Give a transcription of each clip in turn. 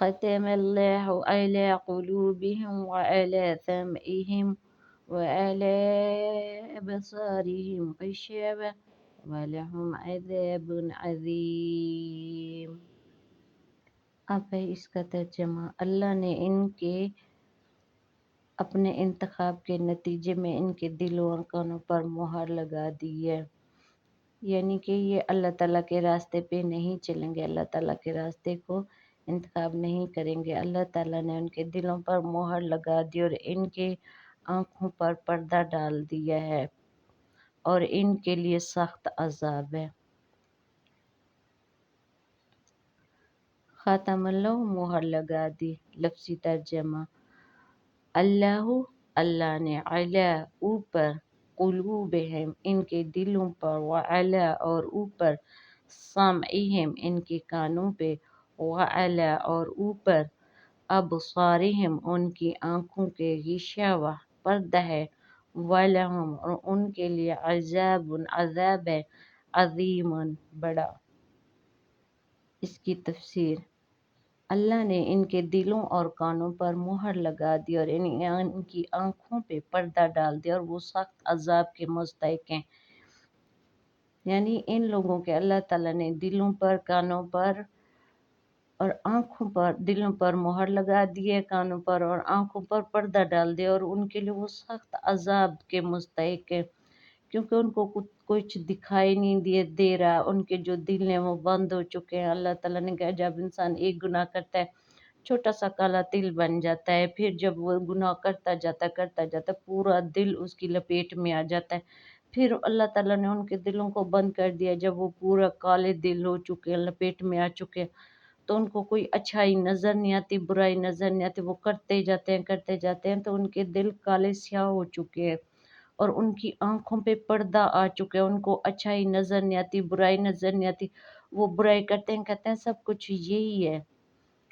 ختم الله على قلوبهم وعلى سمعهم وعلى أبصارهم غشاوة ولهم عذاب عظيم۔ اب ہے اس کا ترجمہ۔ اللہ نے ان کے اپنے انتخاب کے نتیجے میں ان کے دلوں اور کانوں پر مہر لگا دی ہے، یعنی کہ یہ اللہ تعالیٰ کے راستے پہ نہیں چلیں گے، اللہ تعالیٰ کے راستے کو انتخاب نہیں کریں گے۔ اللہ تعالیٰ نے ان کے دلوں پر مہر لگا دی اور ان کے آنکھوں پر پردہ ڈال دیا ہے اور ان کے لیے سخت عذاب ہے۔ خاتم اللہ، مہر لگا دی۔ لفظی ترجمہ: اللہ نے علی اوپر، قلوبہم ان کے دلوں پر، وعلی اور اوپر، سمعہم ان کے کانوں پہ، وعلی اور اوپر، ابصارہم ان کی آنکھوں کے، غشاوہ پردہ ہے، ولہم اور ان کے لیے، عذاب عذاب ہے، عظیم بڑا۔ اس کی تفسیر: اللہ نے ان کے دلوں اور کانوں پر مہر لگا دی اور ان کی آنکھوں پہ پردہ ڈال دیا اور وہ سخت عذاب کے مستحق ہیں۔ یعنی ان لوگوں کے اللہ تعالیٰ نے دلوں پر، کانوں پر اور آنکھوں پر، دلوں پر مہر لگا دی ہے، کانوں پر اور آنکھوں پر پردہ ڈال دیا اور ان کے لیے وہ سخت عذاب کے مستحق ہے، کیونکہ ان کو کچھ دکھائی نہیں دے رہا، ان کے جو دل ہیں وہ بند ہو چکے ہیں۔ اللہ تعالیٰ نے کہا جب انسان ایک گناہ کرتا ہے چھوٹا سا کالا تل بن جاتا ہے، پھر جب وہ گناہ کرتا جاتا پورا دل اس کی لپیٹ میں آ جاتا ہے، پھر اللہ تعالیٰ نے ان کے دلوں کو بند کر دیا۔ جب وہ پورا کالے دل ہو چکے ہیں، لپیٹ میں آ چکے ہیں، تو ان کو کوئی اچھائی نظر نہیں آتی، برائی نظر نہیں آتی، وہ کرتے جاتے ہیں تو ان کے دل کالے سیاہ ہو چکے ہیں اور ان کی آنکھوں پہ پردہ آ چکے ہیں، ان کو اچھائی نظر نہیں آتی، برائی نظر نہیں آتی، وہ برائی کرتے ہیں، کہتے ہیں سب کچھ یہی ہے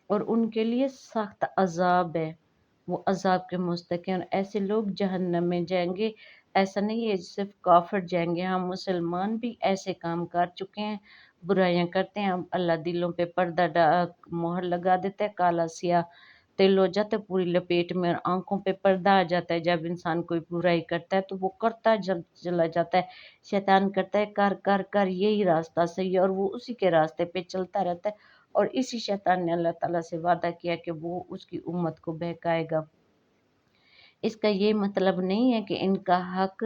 اور ان کے لیے سخت عذاب ہے، وہ عذاب کے مستحق ہیں اور ایسے لوگ جہنم میں جائیں گے۔ ایسا نہیں ہے صرف کافر جائیں گے، ہم مسلمان بھی ایسے کام کر چکے ہیں، برائیاں کرتے ہیں، اللہ دلوں پہ پردہ مہر لگا دیتا ہے، کالا سیاہ تل ہو جاتا ہے پوری لپیٹ میں اور آنکھوں پہ پردہ آ جاتا ہے۔ جب انسان کوئی برائی کرتا ہے تو وہ کرتا چلا جاتا ہے، شیطان کرتا ہے کر یہی راستہ صحیح ہے اور وہ اسی کے راستے پہ چلتا رہتا ہے اور اسی شیطان نے اللہ تعالیٰ سے وعدہ کیا کہ وہ اس کی امت کو بہکائے گا۔ اس کا یہ مطلب نہیں ہے کہ ان کا حق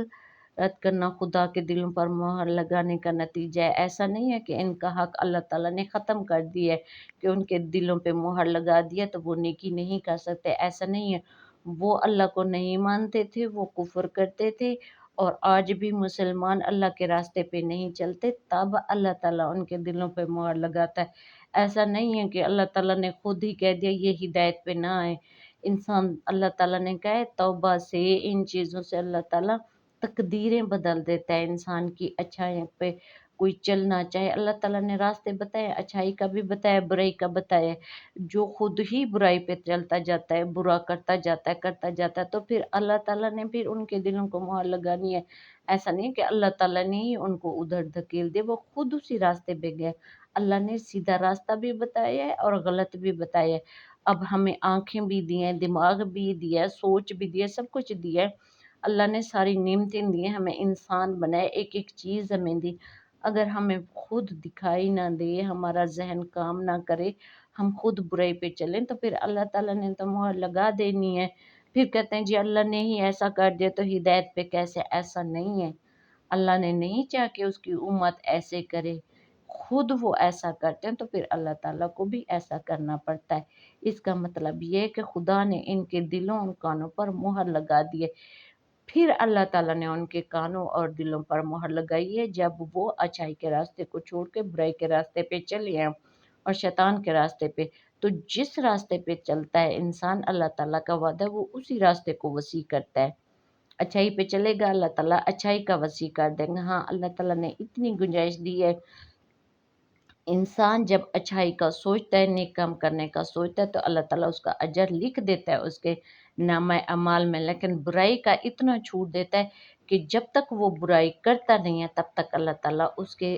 رد کرنا خدا کے دلوں پر مہر لگانے کا نتیجہ ہے۔ ایسا نہیں ہے کہ ان کا حق اللہ تعالیٰ نے ختم کر دیا ہے کہ ان کے دلوں پہ مہر لگا دیا تو وہ نیکی نہیں کر سکتے، ایسا نہیں ہے۔ وہ اللہ کو نہیں مانتے تھے، وہ کفر کرتے تھے اور آج بھی مسلمان اللہ کے راستے پہ نہیں چلتے، تب اللہ تعالیٰ ان کے دلوں پہ مہر لگاتا ہے۔ ایسا نہیں ہے کہ اللہ تعالیٰ نے خود ہی کہہ دیا یہ ہدایت پہ نہ آئے۔ انسان، اللہ تعالیٰ نے کہا ہے توبہ سے، ان چیزوں سے اللہ تعالیٰ تقدیریں بدل دیتا ہے انسان کی۔ اچھائی پہ کوئی چلنا چاہے، اللہ تعالیٰ نے راستے بتائے، اچھائی کا بھی بتایا، برائی کا بتایا۔ جو خود ہی برائی پہ چلتا جاتا ہے، برا کرتا جاتا ہے تو پھر اللہ تعالیٰ نے پھر ان کے دلوں کو مہر لگانی ہے۔ ایسا نہیں کہ اللہ تعالیٰ نے ہی ان کو ادھر دھکیل دیا، وہ خود اسی راستے پہ گئے۔ اللہ نے سیدھا راستہ بھی بتایا ہے اور غلط بھی بتایا ہے۔ اب ہمیں آنکھیں بھی دی ہیں، دماغ بھی دیا ہے، سوچ بھی دی ہے، سب کچھ دیا ہے۔ اللہ نے ساری نعمتیں دی ہیں، ہمیں انسان بنائے، ایک ایک چیز ہمیں دی۔ اگر ہمیں خود دکھائی نہ دے، ہمارا ذہن کام نہ کرے، ہم خود برائی پہ چلیں تو پھر اللہ تعالیٰ نے تو مہر لگا دینی ہے۔ پھر کہتے ہیں جی اللہ نے ہی ایسا کر دیا تو ہدایت پہ کیسے؟ ایسا نہیں ہے۔ اللہ نے نہیں چاہا کہ اس کی امت ایسے کرے، خود وہ ایسا کرتے ہیں تو پھر اللہ تعالیٰ کو بھی ایسا کرنا پڑتا ہے۔ اس کا مطلب یہ ہے کہ خدا نے ان کے دلوں اور کانوں پر مہر لگا دی ہے، پھر اللہ تعالیٰ نے ان کے کانوں اور دلوں پر مہر لگائی ہے جب وہ اچھائی کے راستے کو چھوڑ کے برائی کے راستے پہ چلے ہیں اور شیطان کے راستے پہ۔ تو جس راستے پہ چلتا ہے انسان، اللہ تعالیٰ کا وعدہ ہے وہ اسی راستے کو وسیع کرتا ہے۔ اچھائی پہ چلے گا، اللہ تعالیٰ اچھائی کا وسیع کر دیں گا۔ ہاں، اللہ تعالیٰ نے اتنی گنجائش دی ہے، انسان جب اچھائی کا سوچتا ہے، نیک کام کرنے کا سوچتا ہے تو اللہ تعالیٰ اس کا اجر لکھ دیتا ہے اس کے نامہ اعمال میں، لیکن برائی کا اتنا چھوٹ دیتا ہے کہ جب تک وہ برائی کرتا نہیں ہے تب تک اللہ تعالیٰ اس کے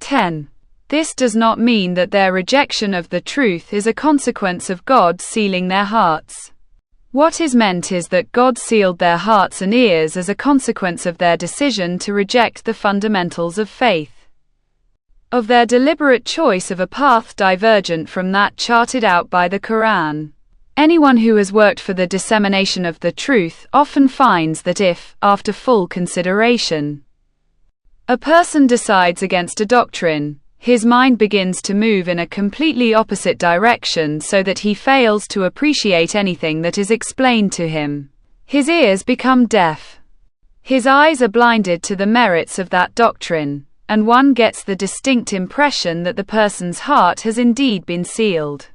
10. This does not mean that their rejection of the truth is a consequence of God sealing their hearts. What is meant is that God sealed their hearts and ears as a consequence of their decision to reject the fundamentals of faith, of their deliberate choice of a path divergent from that charted out by the Quran. Anyone who has worked for the dissemination of the truth often finds that if, after full consideration, a person decides against a doctrine, his mind begins to move in a completely opposite direction so that he fails to appreciate anything that is explained to him. His ears become deaf. His eyes are blinded to the merits of that doctrine, and one gets the distinct impression that the person's heart has indeed been sealed.